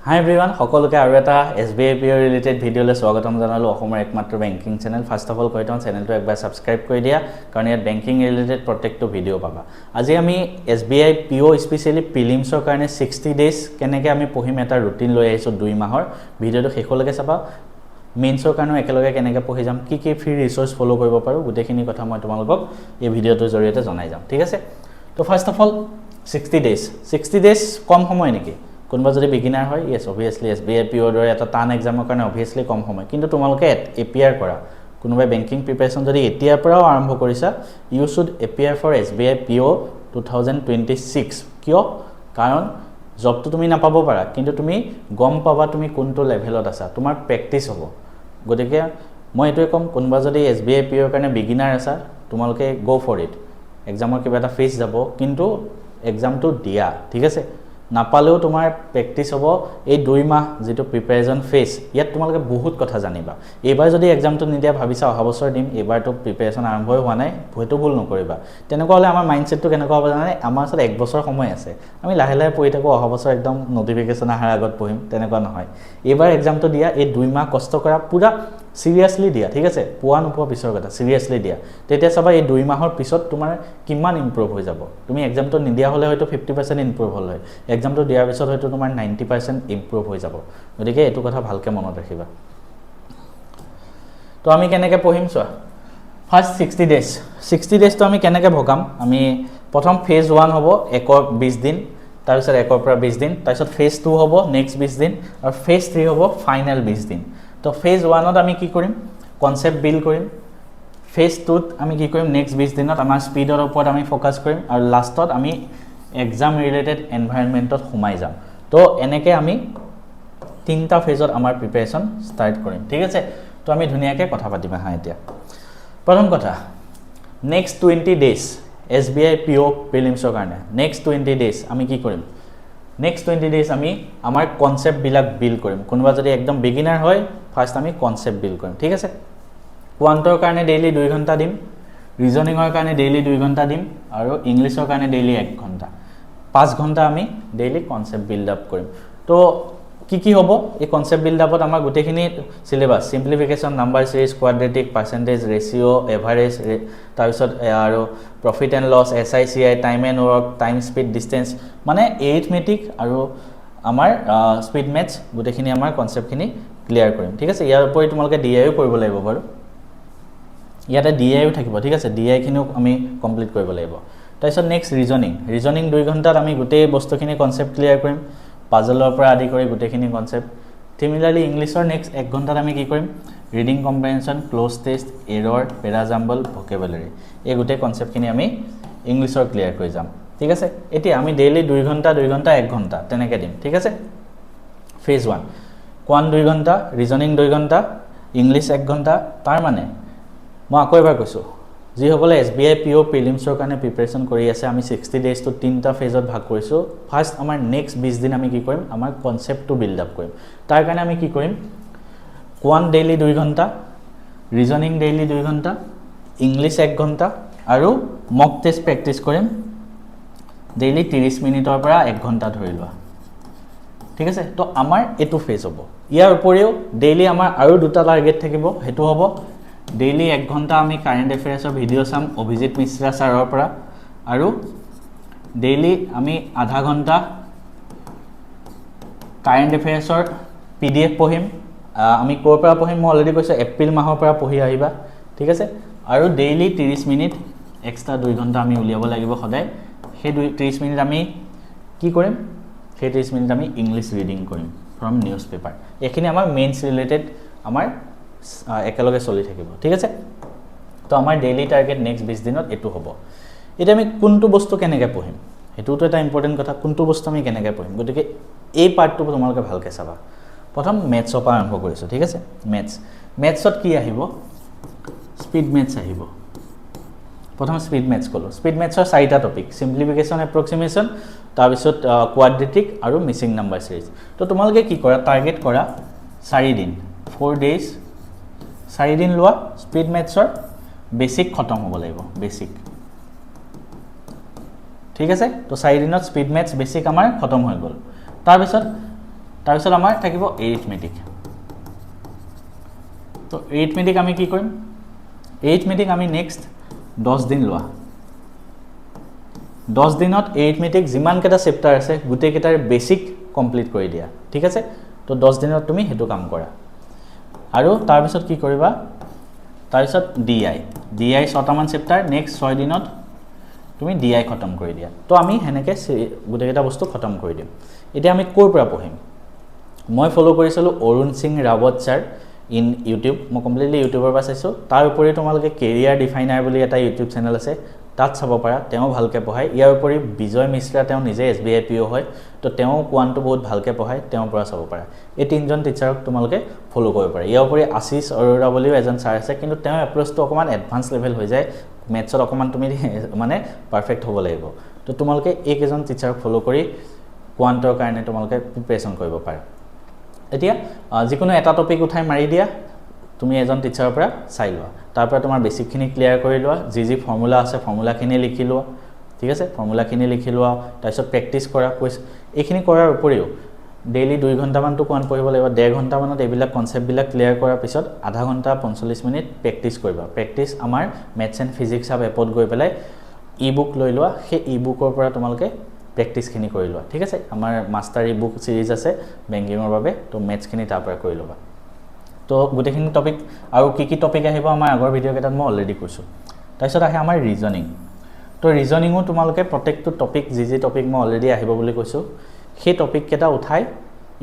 Hi everyone, সকলোকে আৰু এটা SBI PO ৰিলেটেড ভিডিঅ'লৈ স্বাগতম জনালো অসমৰ একমাত্ৰ banking channel first of all কৈতন চেনেলটো একবাৰ সাবস্ক্ৰাইব কৰি দিয়া কাৰণ ইয়াত বেংকিং ৰিলেটেড প্ৰত্যেকটো ভিডিঅ' পাবা আজি আমি SBI PO স্পেশালি প্ৰিলিমছৰ কাৰণে 60 ডেজ কেনেকৈ আমি পঢ়িম এটা ৰুটিন লৈ আহিছো 2 মাহৰ ভিডিঅ'টো শেষলৈকে চাবা মেইনছৰ কাৰণে একেলগে কেনেকৈ পঢ়ি যাম কি ফ্ৰী ৰিসোৰ্স ফলো কৰিব পাৰো গোটেইখিনি কথা মই তোমালোকক এই ভিডিঅ'টোৰ জৰিয়তে জনাই যাম ঠিক আছে তো ফাৰ্স্ট অফ অল 60 ডেজ কম সময় নেকি কোনবা যদি বিগিনাৰ হয় yes obviously SBI PO দৰে এটা টান এক্সামৰ কাৰণে obviously কম সময় কিন্তু তোমালোকে এপিআৰ কৰা কোনোবা বেংকিং প্ৰিপাৰেচন যদি এতিয়াৰ পৰাও আৰম্ভ কৰিছা you should appear for SBI PO 2026 কিয় কাৰণ জবটো তুমি নাপাব পাৰা কিন্তু তুমি গম পাবা তুমি কোনটো লেভেলত আছা তোমাৰ প্ৰেক্টিস হ'ব গতিকে মই এটোই কম কোনবা যদি SBI PO কাৰণে বিগিনাৰ আছা তোমালোকে go for it এক্সামৰ কিবা এটা ফেজ যাব কিন্তু এক্সামটো দিয়া ঠিক আছে নাপালেও তোমাৰ প্ৰেক্টিস হ'ব এই 2 মাহ যেটো প্ৰিপাৰেচন ফেজ ইয়াত তোমালোকে বহুত কথা জানিবা এবাৰ যদি এক্সামটো নিদিয়া ভাবিছা অহা বছৰ দিম এবাৰটো প্ৰিপাৰেচন আৰম্ভ হোৱা নাই হয়তো ভুল নকৰিবা তেনেকুৱা হলে আমাৰ মাইন্ডসেটটো কেনেকুৱা হ'ব জানে আমাৰ ওচৰত 1 বছৰ সময় আছে আমি লাহে লাহে পঢ়ি থাকো অহা বছৰ একদম নোটিফিকেশন আহাৰ আগত পঢ়িম তেনেকুৱা নহয় এবাৰ এক্সামটো দিয়া এই 2 মাহ কষ্ট কৰা পুৰা সিৰিয়াসলি দিয়া ঠিক আছে পোৱা নোপোৱা পিছৰ কথা সিৰিয়াসলি দিয়া তেতিয়া সবা এই 2 মাহৰ পিছত তোমাৰ কিমান ইমপ্ৰুভ হৈ যাব তুমি এক্সামটো নিদিয়া হলে হয়তো 50% ইমপ্ৰুভ হল হয় এক্সামটো দিয়াৰ পিছত হয়তো তোমাৰ 90% ইমপ্ৰুভ হৈ যাব গতিকে এটো কথা ভালকে মনত ৰাখিবা তো আমি কেনেকৈ পঢ়িম চোৱা ফাৰ্স্ট 60 ডেজ তো আমি কেনেকৈ ভগাম আমি প্ৰথম ফেজ 1 হ'ব 20 দিন তাৰ পিছত 1 পৰা 20 দিন তাৰ পিছত ফেজ 2 হ'ব নেক্সট 20 দিন আৰু ফেজ 3 হ'ব ফাইনাল 20 দিন তো ফেজ 1 ত আমি কি কৰিম কনসেপ্ট বিল্ড কৰিম ফেজ 2 ত আমি কি কৰিম নেক্সট 20 দিনত আমাৰ স্পিডৰ ওপৰত আমি ফোকাস কৰিম আৰু লাষ্টত আমি এক্সাম ৰিলেটেড এনভায়ৰনমেন্টত সোমাই যাম তো এনেকৈ আমি তিনটা ফেজত আমাৰ প্ৰিপাৰেচন স্টাৰ্ট কৰিম ঠিক আছে তো আমি ধুনিয়াকৈ কথা পাতিম হা এতিয়া প্ৰথম কথা নেক্সট 20 ডেজ SBI PO প্ৰিলিমছৰ কাৰণে নেক্সট 20 ডেজ আমি কি কৰিম নেক্সট 20 ডেজ আমি আমাৰ কনসেপ্ট বিলাক বিল্ড কৰিম কোনবা যদি একদম বিগিনাৰ হয় ফাৰ্স্ট আমি কনসেপ্ট বিল্ড কৰিম ঠিক আছে কোৱান্টৰ কাৰণে ডেইলি 2 ঘণ্টা দিম ৰিজনিংৰ কাৰণে ডেইলি 2 ঘণ্টা দিম আৰু ইংলিছৰ কাৰণে ডেইলি 1 ঘণ্টা 5 ঘণ্টা আমি ডেইলি কনসেপ্ট বিল্ড আপ কৰিম তো কি হ'ব এই কনসেপ্ট বিল্ড আপত আমাৰ গুটেখিনি syllabus simplification number series quadratic percentage ratio average তাৰ পিছত আৰু profit and loss SICI time and work time speed distance মানে এৰিথমেটিক আৰু আমাৰ স্পীড মেথছ গুটেখিনি আমাৰ কনসেপ্টখিনি ক্লিয়াৰ কৰিম ঠিক আছে ইয়াৰ উপৰি তোমালোকে DIও কৰিব লাগিব বাৰু ইয়াতে DIও থাকিব ঠিক আছে DI খিনিও আমি কমপ্লিট কৰিব লাগিব তাৰপিছত নেক্সট ৰিজনিং 2 ঘণ্টাত আমি গোটেই বস্তুখিনি কনসেপ্ট ক্লিয়াৰ কৰিম পাজলৰ পৰা আদি কৰি গোটেইখিনি কনসেপ্ট সিমিলাৰলি ইংলিছৰ নেক্সট 1 ঘণ্টাত আমি কি কৰিম ৰিডিং কম্প্ৰিহেনশন ক্লোজ টেষ্ট এৰৰ পেৰাজাম্বল ভোকেবুলাৰি এই গোটেই কনসেপ্টখিনি আমি ইংলিছৰ ক্লিয়াৰ কৰি যাম ঠিক আছে এতিয়া আমি ডেইলি 2 ঘণ্টা 1 ঘণ্টা তেনেকৈ দিম ঠিক আছে ফেজ 1 কোৱান 2 ঘণ্টা ৰিজনিং 2 ঘণ্টা ইংলিছ 1 ঘণ্টা তাৰ মানে মই আকৌ এবাৰ কৈছো যি হ'বলে SBI PO প্ৰিলিমছৰ কাৰণে প্ৰিপাৰেচন কৰি আছে আমি 60 ডেজ তো তিনটা ফেজত ভাগ কৰিছো ফাৰ্স্ট আমাৰ নেক্সট 20 দিন আমি কি কৰিম আমাৰ কনসেপ্টটো বিল্ড আপ কৰিম তাৰ কাৰণে আমি কি কৰিম কোৱান ডেইলি 2 ঘণ্টা ৰিজনিং ডেইলি 2 ঘণ্টা ইংলিছ 1 ঘণ্টা আৰু মক টেষ্ট প্ৰেক্টিস কৰিম ডেইলি 30 মিনিটৰ পৰা 1 ঘণ্টা ধৰি লোৱা ঠিক আছে তো আমাৰ এটো ফেজ হ'ব ইয়াৰ উপৰিও ডেইলি আমাৰ আৰু দুটা টাৰ্গেট থাকিব হেতু হ'ব ডেইলি 1 ঘণ্টা আমি কাৰেন্ট এফেয়াৰ্সৰ ভিডিও চাম অভিজিত মিশ্ৰা ছাৰৰ পৰা আৰু ডেইলি আমি আধা ঘণ্টা কাৰেন্ট এফেয়াৰ্সৰ PDF পঢ়িম আমি কোৰ পৰা পঢ়িম মই অলৰেডি কৈছো এপ্ৰিল মাহৰ পৰা পঢ়ি আহিবা ঠিক আছে আৰু ডেইলি 30 মিনিট এক্সট্ৰা 2 ঘণ্টা আমি উলিয়াব লাগিব সদায় সেই 30 মিনিট আমি কি কৰিম সেই 30 মিনিট আমি ইংলিছ ৰিডিং কৰিম ফ্ৰম নিউজ পেপাৰ এখিনি আমাৰ মেইনছ ৰিলেটেড আমাৰ একেলগে চলি থাকিব ঠিক আছে তো আমাৰ ডেইলি টাৰ্গেট নেক্সট 20 দিনত এটো হ'ব এটা আমি কোনটো বস্তু কেনেকৈ পঢ়িম হেতুটো এটা ইম্পৰ্টেন্ট কথা কোনটো বস্তু আমি কেনেকৈ পঢ়িম গতিকে এই পাৰ্টটো তোমালোকে ভালকৈ চাবা প্ৰথম মেথছৰ পৰা আৰম্ভ কৰিছো ঠিক আছে মেথছত কি আহিব স্পীড মেথছ আহিব প্ৰথম স্পীড মেথছ কলো স্পীড মেথছৰ 4টা টপিক সিম্পলিফিকেশন এপ্ৰক্সিমেশন তাৰ পিছত কোৱাড্ৰেটিক আৰু মিসিং নাম্বাৰ সিৰিজ তো তোমালোকে কি কৰা টাৰ্গেট কৰা 4 দিন 4 ডেজ 4 দিন লোৱা স্পীড মেথছৰ বেসিক খতম হ'ব লাগিব বেসিক ঠিক আছে তো 4 দিনত স্পীড মেথছ বেসিক আমাৰ খতম হৈ গল তাৰ পিছত তাৰপিছত আমাৰ থাকিব এৰিথমেটিক তো এৰিথমেটিক আমি কি কৰিম এৰিথমেটিক আমি নেক্সট 10 দিন লোৱা 10 দিনত এৰিথমেটিক যিমান কেইটা চেপ্টাৰ আছে গোটেই কেইটাৰ বেসিক কমপ্লিট কৰি দিয়া ঠিক আছে তো 10 দিনত তুমি হেতু কাম কৰা আৰু তাৰ পিছত কি কৰিবা তাৰ পিছত ডিআই 6টা মান চেপ্টাৰ নেক্সট 6 দিনত তুমি ডিআই খতম কৰি দিয়া তো আমি হেনেকে গোটেই কেইটা বস্তু খতম কৰি দিম এতিয়া আমি কোৰ পৰা পঢ়িম মই ফলো কৰিছিলো Arun Singh Rawat sir in YouTube মই কমপ্লিটলি ইউটিউবৰ পৰা চাইছো তাৰ উপৰি তোমালোকে কেৰিয়াৰ ডিফাইনাৰ বুলি এটা ইউটিউব চেনেল আছে তাত চাব পাৰা তেওঁ ভালকে পঢ়ায় ইয়াৰ উপৰি বিজয় মিশ্ৰা তেওঁ নিজে এসবিআই পিও হয় তো তেওঁ কোৱানটো বহুত ভালকে পঢ়ায় তেওঁৰ পৰা চাব পাৰা এই তিনজন টিচাৰক তোমালোকে ফলো কৰিব পাৰা ইয়াৰ উপৰি আশিষ অৰোৰা বুলিও এজন ছাৰ আছে কিন্তু তেওঁ এপ্ৰোচটো অকমান এডভান্স লেভেল হৈ যায় মেথছত অকমান তুমি মানে পাৰফেক্ট হ'ব লাগিব তো তোমালোকে এইকেজন টিচাৰক ফলো কৰি কোৱান্টৰ কাৰণে তোমালোকে প্ৰিপাৰেচন কৰিব পাৰা এতিয়া যিকোনো এটা টপিক উঠাই মাৰি দিয়া তুমি এজন টিচাৰৰ পৰা চাই লোৱা তাৰ পৰা তোমাৰ বেসিকখিনি ক্লিয়াৰ কৰি লোৱা যি ফৰ্মুলা আছে ফৰ্মুলাখিনি লিখি লোৱা ঠিক আছে ফৰ্মুলাখিনি লিখি লোৱা তাৰপিছত প্ৰেক্টিস কৰা কুইজ এইখিনি কৰাৰ উপৰিও ডেইলি 2 ঘণ্টা মানটো কোৱান পঢ়িব লাগিব 1.5 ঘণ্টা মানত এইবিলাক কনসেপ্টবিলাক ক্লিয়াৰ কৰাৰ পিছত আধা ঘণ্টা 45 মিনিট প্ৰেক্টিস কৰিবা প্ৰেক্টিস আমাৰ মেথছ এণ্ড ফিজিক্স আপ এপত গৈ পেলাই ই-বুক লৈ লোৱা সেই ই-বুকৰ পৰা তোমালোকে প্ৰেক্টিসখিনি কৰি লোৱা ঠিক আছে আমাৰ মাষ্টাৰ ই-বুক সিৰিজ আছে বেংকিংৰ বাবে তো মেথছখিনি তাৰ পৰা কৰি ল'বা তো গোটেইখিনি টপিক আৰু কি টপিক আহিব আমাৰ আগৰ ভিডিও কেইটাত মই অলৰেডি কৈছো তাৰপিছত আহে আমাৰ ৰিজনিং তো ৰিজনিংও তোমালোকে প্ৰত্যেকটো টপিক যি টপিক মই অলৰেডি আহিব বুলি কৈছো সেই টপিক কেটা উঠাই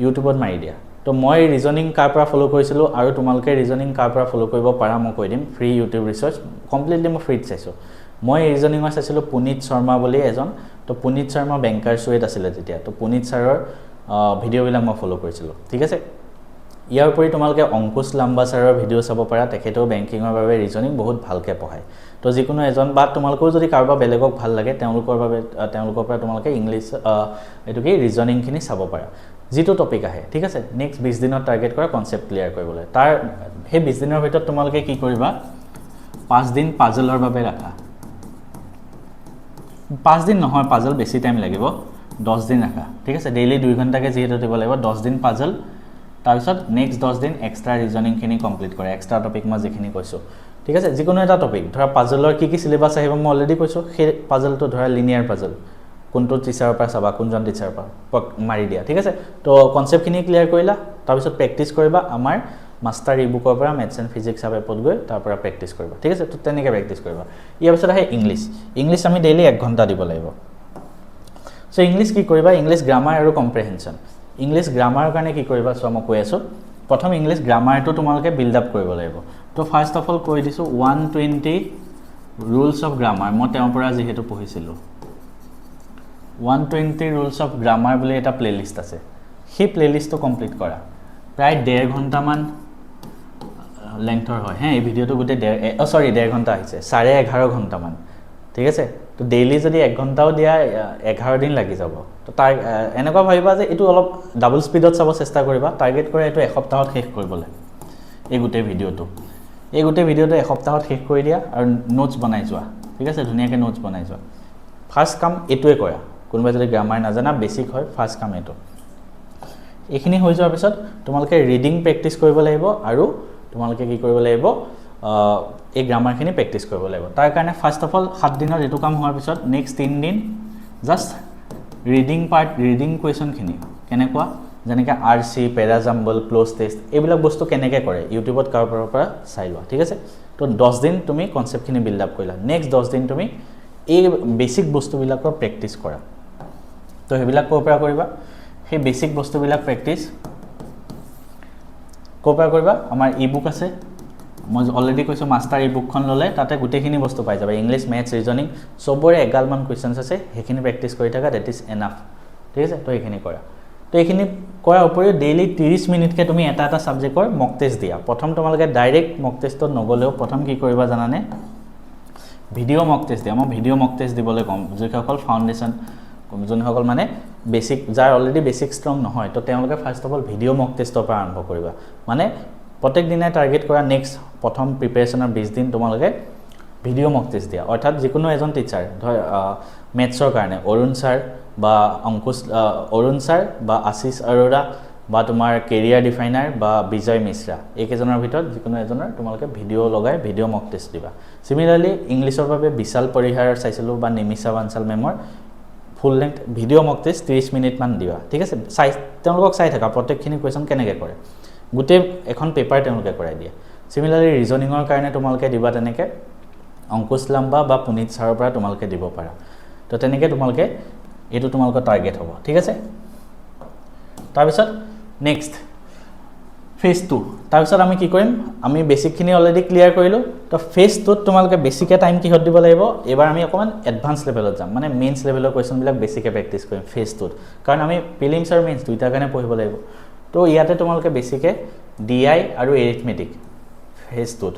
ইউটিউবত মাৰি দিয়া তো মই ৰিজনিং কাৰ পৰা ফলো কৰিছিলো আৰু তোমালোকে ৰিজনিং কাৰ পৰা ফলো কৰিব পাৰা মই কৈ দিম ফ্ৰী ইউটিউব ৰিচাৰ্চ কমপ্লিটলি মই ফ্ৰীত চাইছো মই ৰিজনিংৰ চাইছিলো পুনিত শৰ্মা বুলি এজন তো পুনিত শৰ্মা বেংকাৰ সুৱেত আছিল তেতিয়া তো পুনিত ছাৰৰ ভিডিও বিলাক মই ফলো কৰিছিলো ঠিক আছে ইয়াৰ উপৰি তোমালোকে অংকুশ লাম্বা ছাৰৰ ভিডিও চাব পাৰা তেখেতেও বেংকিংৰ বাবে ৰিজনিং বহুত ভালকে পঢ়ায় তো যিকোনো এজন বা তোমালোকেও যদি কাৰোবা বেলেগক ভাল লাগে তেওঁলোকৰ পৰা তোমালোকে ইংলিশ এটো কি ৰিজনিং খিনি চাব পাৰা যিটো টপিক আহে ঠিক আছে নেক্সট 20 দিনৰ টাৰ্গেট কৰা কনসেপ্ট ক্লিয়াৰ কৰিবলৈ তাৰ সেই 20 দিনৰ ভিতৰত তোমালোকে কি কৰিবা 5 দিন পাজলৰ বাবে ৰাখা 5 দিন নহয় পাজল বেছি টাইম লাগিব 10 দিন ৰাখা ঠিক আছে ডেইলি 2 ঘণ্টাকে যেহেতু দিব লাগিব 10 দিন পাজল তাৰপিছত নেক্সট 10 দিন এক্সট্ৰা ৰিজনিং খিনি কমপ্লিট কৰে এক্সট্ৰা টপিক মই যেখিনি কৈছো ঠিক আছে যিকোনো এটা টপিক ধৰা পাজলৰ কি সিলেবাস আহিব মই অলৰেডি কৈছো সেই পাজলটো ধৰা লিনিয়াৰ পাজল কোনটো টিচাৰৰ পৰা চাবা কোনজন টিচাৰৰ পৰা মাৰি দিয়া ঠিক আছে তো কনসেপ্ট খিনি ক্লিয়াৰ কৰিলা তাৰপিছত প্ৰেক্টিস কৰিবা আমাৰ মাষ্টাৰ ই-বুকৰ পৰা মেথছ এণ্ড ফিজিক্স আপ এপত গৈ তাৰ পৰা প্ৰেক্টিস কৰিবা ঠিক আছে তো তেনেকৈ প্ৰেক্টিস কৰিবা ইয়াৰ পিছত আহে ইংলিশ আমি ডেইলি 1 ঘণ্টা দিব লাগিব সো ইংলিশ কি কৰিবা ইংলিশ গ্ৰামাৰ আৰু কম্প্ৰিহেনশন ইংলিশ গ্ৰামাৰৰ কাৰণে কি কৰিবা সো মই কৈ আছো প্ৰথম ইংলিশ গ্ৰামাৰটো তোমালোকে বিল্ড আপ কৰিব লাগিব তো ফাৰ্স্ট অফ অল কৈ দিছো 120 ৰুলছ অফ গ্ৰামাৰ মই তেওঁৰ পৰা যেহেতু পঢ়িছিলো 120 ৰুলছ অফ গ্ৰামাৰ বুলি এটা প্লেলিষ্ট আছে সেই প্লেলিষ্টটো কমপ্লিট কৰা প্ৰায় 1.5 ঘণ্টা মান লেংথৰ হয় এই ভিডিওটো গুটে 1.5 ঘণ্টা আহিছে 11.5 ঘণ্টা মান ঠিক আছে তো ডেইলি যদি 1 ঘণ্টাও দিয়া 11 দিন লাগি যাব তো তাৰ এনেকুৱা ভাবিবা যে এটো অলপ ডাবল স্পিডত চাব চেষ্টা কৰিবা টাৰ্গেট কৰে এটো এসপ্তাহত শেষ কৰিবলৈ এই গুটে ভিডিওটো এসপ্তাহত শেষ কৰি দিয়া আৰু নোটস বনাই যোৱা ঠিক আছে ধুনিয়াকে নোটস বনাই যোৱা ফাৰ্স্ট কাম এটোৱে কৰা কোনবা যদি গ্ৰামাৰ নাজানা বেসিক হয় ফাৰ্স্ট কাম এটো এইখিনি হৈ যোৱাৰ পিছত তোমালোকে ৰিডিং প্ৰেক্টিস কৰিব লাগিব আৰু তোমালোকে কি কৰিব লাগিব এই গ্ৰামাৰখিনি প্ৰেক্টিস কৰিব লাগিব তাৰ কাৰণে ফাৰ্স্ট অফ অল 7 দিনৰ এটো কাম হোৱাৰ পিছত নেক্সট 3 দিন just reading part reading question খিনি কেনেকুৱা যেনেকৈ আৰসি পেৰাজাম্বল ক্লোজ টেষ্ট এইবিলাক বস্তু কেনেকৈ কৰে ইউটিউবত কাৰোবাৰ পৰা চাই লোৱা ঠিক আছে তো 10 দিন তুমি কনসেপ্টখিনি বিল্ড আপ কৰিলা নেক্সট 10 দিন তুমি এই বেসিক বস্তুবিলাকৰ প্ৰেক্টিস কৰা তো হেবিলাক কোপৰা কৰিবা সেই বেসিক বস্তুবিলাক প্ৰেক্টিস কোপৰা কৰিবা আমাৰ ই-বুক আছে মই অলৰেডি কৈছো মাষ্টাৰ ই-বুকখন ললে তাতে গুটেখিনি বস্তু পাই যাবা ইংলিশ ম্যাথছ ৰিজনিং সবৰে এগালমান কোৱেশ্চনছ আছে হেখিনি প্ৰেক্টিস কৰি থাকা দ্যাট ইজ এনাফ ঠিক আছে তো এইখিনি কৰা তো এইখিনি কৰাৰ উপৰিও ডেইলি 30 মিনিটকে তুমি এটা সাবজেক্টৰ মক টেষ্ট দিয়া প্ৰথম তোমালোকে ডাইৰেক্ট মক টেষ্টত নগলেও প্ৰথম কি কৰিবা জানানে ভিডিও মক টেষ্ট দিয়া মই ভিডিও মক টেষ্ট দিবলৈ কম যিসকল ফাউন্ডেশন যোনসকল মানে বেসিক যাৰ অলৰেডি বেসিক ষ্ট্ৰং নহয় তো তেওঁলোকে ফাৰ্স্ট অফ অল ভিডিও মক টেষ্টৰ পৰা আৰম্ভ কৰিবা মানে প্ৰত্যেক দিনে টাৰ্গেট কৰা নেক্সট প্ৰথম প্ৰিপাৰেচনৰ 20 দিন তোমালোকে ভিডিও মক টেষ্ট দিয়া অৰ্থাৎ যিকোনো এজন টিচাৰ ধৰ মেথছৰ কাৰণে অৰুণ ছাৰ বা অংকুশ অৰুণ ছাৰ বা আশিষ অৰোৰা বা তোমাৰ কেৰিয়াৰ ডিফাইনাৰ বা বিজয় মিশ্ৰা এইকেইজনৰ ভিতৰত যিকোনো এজনৰ তোমালোকে ভিডিঅ' লগাই ভিডিঅ' মক টেষ্ট দিবা সিমিলাৰলি ইংলিছৰ বাবে বিশাল পৰিহাৰ চাইছিলোঁ বা নিমিষা বানচাল মেমৰ ফুল লেংথ ভিডিঅ' মক টেষ্ট 30 মিনিট মান দিবা ঠিক আছে তেওঁলোকক চাই থাকা প্ৰত্যেকখিনি কুৱেশ্যন কেনেকৈ কৰে গোটেই এখন পেপাৰ তেওঁলোকে কৰাই দিয়ে সিমিলাৰলি ৰিজনিঙৰ কাৰণে তোমালোকে দিবা তেনেকৈ অংকুশ লাম্বা বা পুনিত ছাৰৰ পৰা তোমালোকে দিব পাৰা তো তেনেকৈ তোমালোকে এইটো তোমালোকৰ টাৰ্গেট হ'ব ঠিক আছে তাৰপিছত নেক্সট ফেজ 2 তাৰপিছত আমি কি কৰিম আমি বেসিকখিনি অলৰেডি ক্লিয়াৰ কৰিলোঁ তো ফেজ 2ত তোমালোকে বেছিকে টাইম কিহত দিব লাগিব এবাৰ আমি অকমান এডভান্স লেভেলত যাম মানে মেইনছ লেভেলৰ কুৱেশ্যনবিলাক বেছিকে প্ৰেক্টিছ কৰিম ফেজ 2ত কাৰণ আমি প্ৰিলিমছ আৰু মেইনছ দুইটাৰ কাৰণে পঢ়িব লাগিব তো ইয়াতে তোমালোকে বেছিকে ডিআই আৰু এৰিথমেটিক ফেজ 2ত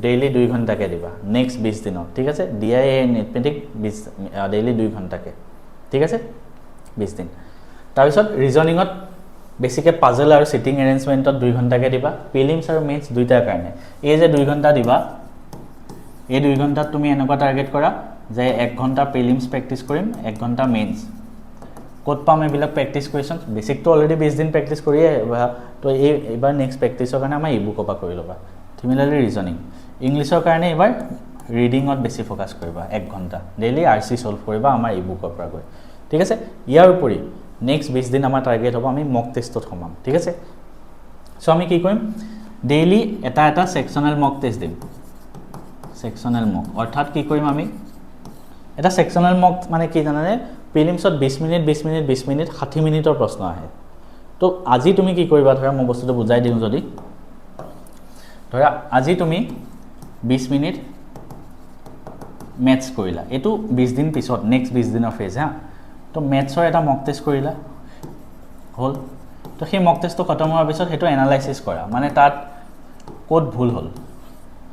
ডেইলি 2 ঘণ্টাকে দিবা নেক্সট 20 দিনত ঠিক আছে ডিআই এৰিথমেটিক ডেইলি 2 ঘণ্টাকে ঠিক আছে 20 দিন তাৰপিছত ৰিজনিঙত বেছিকে পাজল আৰু সিটিং এৰেঞ্জমেন্টত 2 ঘণ্টাকে দিবা প্ৰিলিমছ আৰু মেইনছ দুইটাৰ কাৰণে এই যে 2 ঘণ্টা দিবা এই 2 ঘণ্টাত তুমি এনেকুৱা টাৰ্গেট কৰা যে 1 ঘণ্টা প্ৰিলিমছ প্ৰেক্টিছ কৰিম 1 ঘণ্টা মেইনছ কোড পাম এইবিলাক প্ৰেক্টিছ কুৱেশ্যন বেসিকটো অলৰেডি 20 দিন প্ৰেক্টিছ কৰিয়ে তো এইবাৰ নেক্সট প্ৰেক্টিছৰ কাৰণে আমাৰ ইবুকৰ পৰা কৰি ল'বা সিমিলাৰলি ৰিজনিং ইংলিছৰ কাৰণে এবাৰ ৰিডিঙত বেছি ফ'কাছ কৰিবা 1 ঘণ্টা ডেইলি আৰসি সলভ কৰিবা আমাৰ ইবুকৰ পৰা গৈ ঠিক আছে ইয়াৰ উপৰি নেক্সট 20 দিন আমাৰ টাৰ্গেট হ'ব আমি মক টেষ্টত সমাম ঠিক আছে সো আমি কি কৰিম ডেইলি এটা সেকশনাল মক টেষ্ট দিম সেকশনাল মক অৰ্থাৎ কি কৰিম আমি এটা সেকশনাল মক মানে কি জানানে প্ৰিলিমছত 20 মিনিট 20 মিনিট 20 মিনিট 60 মিনিটৰ প্ৰশ্ন আহে তো আজি তুমি কি কৰিবা ধৰা মই বস্তুটো বুজাই দিওঁ যদি ধৰা আজি তুমি 20 মিনিট ম্যাথছ কৰিলা এটো 20 দিন পিছত নেক্সট 20 দিনৰ ফেজ হা তো ম্যাথছৰ এটা মক টেষ্ট কৰিলা হল তো সেই মক টেষ্টটো খতম হোৱাৰ পিছত হেটো এনালাইসিস কৰা মানে তাত কোড ভুল হল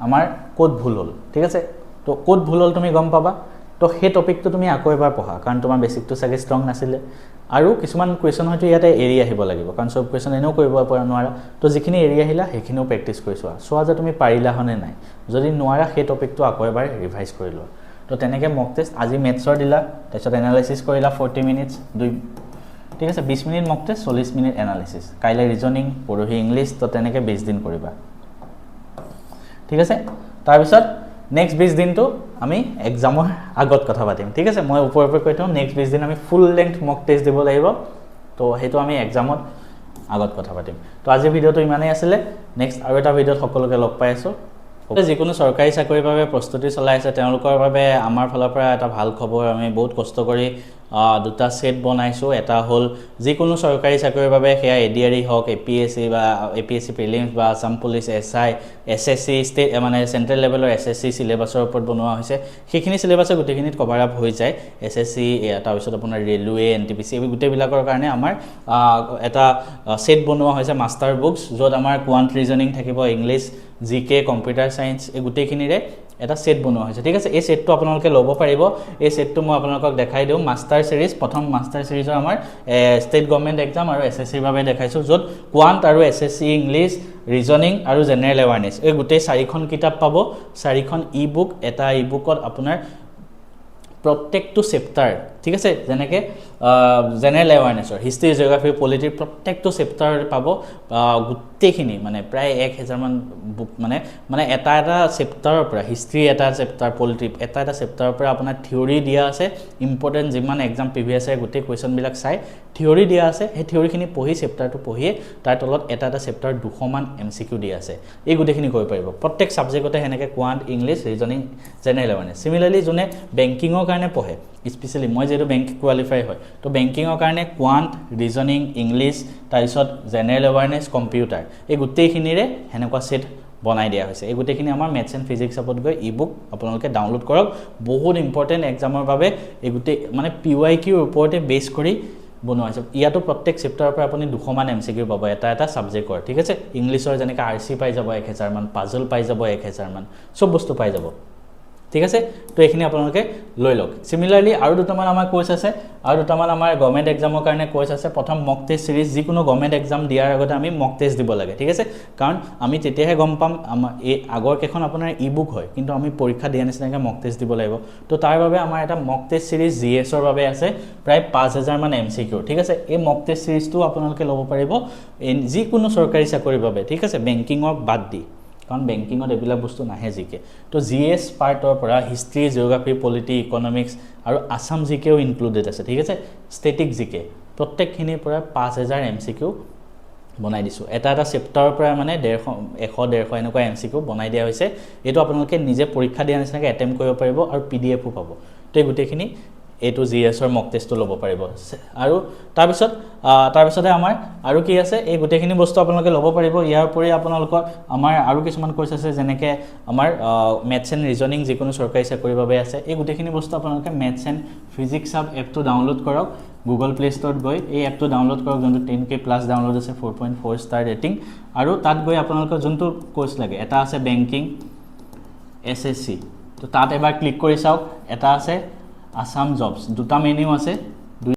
আমাৰ কোড ভুল হল ঠিক আছে তো কোড ভুল হল তুমি গম পাবা তো সেই টপিকটো তুমি আকৌ এবাৰ পঢ়া কাৰণ তোমাৰ বেসিকটো সাগে ষ্ট্ৰং নাছিলে আৰু কিছুমান কুৱেশ্যন হয়তো ইয়াতে এৰি আহিব লাগিব কাৰণ সব কুৱেশ্যন এনেও কৰিব পৰা নোৱাৰা তো যিখিনি এৰি আহিলা সেইখিনিও প্ৰেক্টিছ কৰিছোৱা সোৱা যে তুমি পাৰিলা হনে নাই যদি নোৱাৰা সেই টপিকটো আকৌ এবাৰ ৰিভাইজ কৰি লোৱা তো তেনেকৈ মক টেষ্ট আজি ম্যাথছৰ দিলা তাৰপিছত এনালাইসিস কৰিলা 40 মিনিটস 2 ঠিক আছে 20 মিনিট মক টেষ্ট 40 মিনিট এনালাইসিস কাইলে ৰিজনিং পৰহি ইংলিছ তো তেনেকৈ 20 দিন কৰিবা ঠিক আছে তাৰপিছত নেক্সট 20 দিনটো আমি এক্সামৰ আগত কথা পাতিম ঠিক আছে মই ওপৰ কৈ থওঁ নেক্সট 20 দিন আমি ফুল লেংথ মক টেষ্ট দিব লাগিব তো হেতু আমি এক্সামত আগত কথা পাতিম তো আজি ভিডিওটো ইমানেই আছিল নেক্সট আৰু এটা ভিডিওত সকলোকে লগ পাই আছো যিকোনো সৰকাৰি চাকৰিৰ বাবে প্ৰস্তুতি চলাই আছে তেওঁলোকৰ বাবে আমাৰ ফালৰ পৰা এটা ভাল খবৰ আমি বহুত কষ্ট কৰি দুটা সেট বনাইছো এটা হল যিকোনো সৰকাৰি চাকৰিৰ বাবে হেয়া এডিআৰই হক এপিএসসি বা এপিএসসি প্ৰিলিমছ বা Assam police SI SSC state মানে সেন্ট্ৰেল লেভেলৰ এসএসসি সিলেবাছৰ ওপৰত বনোৱা হৈছে সেইখিনি সিলেবাছৰ গুটেখিনিত কভাৰ আপ হৈ যায় এসএসসি তাৰ পিছত আপোনাৰ ৰেলৱে এনটিপিসি এই গুটেবিলাকৰ কাৰণে আমাৰ এটা সেট বনোৱা হৈছে মাষ্টাৰ বুকস যত আমাৰ কোৱান্ট ৰিজনিং থাকিব ইংলিছ জিকে কম্পিউটাৰ সায়েন্স এই গুটেখিনিৰে এটা সেট বনোৱা হৈছে ঠিক আছে এই সেটটো আপোনালোকে ল'ব পাৰিব এই সেটটো মই আপোনালোকক দেখাই দিওঁ মাষ্টাৰ সিৰিজ প্ৰথম মাষ্টাৰ সিৰিজৰ আমাৰ ষ্টেট গভৰ্নমেন্ট এক্সাম আৰু এসএসসিৰ বাবে দেখাইছো যত কোৱান্ট আৰু এসএসসি ইংলিছ ৰিজনিং আৰু জেনাৰেল এৱাৰনেছ এই গুটে 4খন কিতাপ পাব 4খন ই-বুক এটা ই-বুকত আপোনাৰ প্ৰত্যেকটো চেপ্টাৰ ঠিক আছে যেনেকে জেনাৰেল এৱাৰনেছৰ হিষ্ট্ৰী জিওগ্ৰাফি পলিটিৰ প্ৰত্যেকটো চেপ্টাৰ পাব গুটেখিনি মানে প্ৰায় 1000 মান বুক মানে এটা চেপ্টাৰৰ পৰা হিষ্ট্ৰী এটা চেপ্টাৰ পলিটি এটা চেপ্টাৰৰ পৰা আপোনাৰ থিওৰি দিয়া আছে ইম্পৰ্টেন্ট যিমান এক্সাম প্ৰিভিয়াছ ইয়াৰ গুটে কোৱেশ্যন বিলাক চাই থিওৰি দিয়া আছে সেই থিওৰিখিনি পঢ়ি চেপ্টাৰটো পঢ়িয়ে তাৰ তলত এটা চেপ্টাৰ 200 মান এমসিকিউ দিয়া আছে এই গুটেখিনি কৰিব পাৰিব প্ৰত্যেক সাবজেক্টতে হেনেকে quant English reasoning general awareness similarly যোনে বেংকিংৰ কাৰণে পঢ়ে স্পেশালি মই যেটো বেংক কোৱালিফাই হয় তো বেংকিংৰ কাৰণে কোৱান্ট ৰিজনিং ইংলিছ তাৰপিছত জেনাৰেল এৱাৰনেছ কম্পিউটাৰ এই গুটেখিনিৰে হেনেকুৱা সেট বনাই দিয়া হৈছে এই গুটেখিনি আমাৰ ম্যাথছ এণ্ড ফিজিক্স আপত গৈ ই-বুক আপোনালোকে ডাউনলোড কৰক বহুত ইম্পৰ্টেন্ট এক্সামৰ বাবে এই গুটে মানে পিওয়াইকিউৰ ওপৰতে বেস কৰি বনোৱা হৈছে ইয়াতো প্ৰত্যেক চেপ্টাৰৰ পৰা আপুনি 200 মান এমসিকিউ পাব এটা সাবজেক্টৰ ঠিক আছে ইংলিছৰ যেনেকৈ আৰসি পাই যাব 1000 মান পাজল পাই যাব 1000 মান সব বস্তু পাই যাব ঠিক আছে তো এইখিনি আপোনালোকে লৈ লওক সিমিলাৰলি আৰু দুটামান আমাৰ কোৰ্স আছে আৰু দুটামান আমাৰ গভৰ্নমেন্ট এক্সামৰ কাৰণে কোৰ্স আছে প্ৰথম মক টেষ্ট সিৰিজ যিকোনো গভৰ্নমেন্ট এক্সাম দিয়াৰ আগতে আমি মক টেষ্ট দিব লাগে ঠিক আছে কাৰণ আমি তেতিয়াহে গম পাম আমাৰ এই আগৰ কেখন আপোনাৰ ই-বুক হয় কিন্তু আমি পৰীক্ষা দিয়া নিচিনাকৈ মক টেষ্ট দিব লাগিব তো তাৰ বাবে আমাৰ এটা মক টেষ্ট সিৰিজ জিএছৰ বাবে আছে প্ৰায় 5000 মান এমসিকিউ ঠিক আছে এই মক টেষ্ট সিৰিজটো আপোনালোকে ল'ব পাৰিব যিকোনো চৰকাৰী চাকৰিৰ বাবে ঠিক আছে বেংকিংক বাদ দি কাৰণ বেংকিংত এবিলা বস্তু নাহে জিকে তো জিএস পাৰ্টৰ পৰা হিষ্ট্ৰী জিওগ্ৰাফি পলিটি ইকনমিক্স আৰু আসাম জিকেও ইনক্লুডেড আছে ঠিক আছে ষ্টেটিক জিকে প্ৰত্যেকখিনিৰ পৰা 5000 এমসিকিউ বনাই দিছো এটা এটা চেপ্টাৰৰ পৰা মানে 100 এনেকুৱা এমসিকিউ বনাই দিয়া হৈছে এটো আপোনালোকে নিজে পৰীক্ষা দিয়া নিচিনাকৈ এটেম্প কৰিব পাৰিব আৰু পিডিএফও পাব তো গুটেখিনি এটো জিএছৰ মক টেষ্টটো ল'ব পাৰিব আৰু তাৰপিছতে আমাৰ আৰু কি আছে এই গুটেখিনি বস্তু আপোনালোকে ল'ব পাৰিব ইয়াৰ উপৰি আপোনালোকৰ আমাৰ আৰু কিছুমান কোৰ্স আছে যেনেকে আমাৰ মেথছ এণ্ড ৰিজনিং যিকোনো চৰকাৰী চাকৰিৰ বাবে আছে এই গুটেখিনি বস্তু আপোনালোকে মেথছ এণ্ড ফিজিক্স সাব এপটো ডাউনলোড কৰক গুগল প্লে ষ্টৰত গৈ এই এপটো ডাউনলোড কৰক যোনটো 10k প্লাস ডাউনলোড আছে 4.4 ষ্টাৰ ৰেটিং আৰু তাত গৈ আপোনালোকৰ যোনটো কোৰ্স লাগে এটা আছে বেংকিং এসএসসি তো তাত এবাৰ ক্লিক কৰি চাওক এটা আছে আসাম জবস দুটা মেনু আছে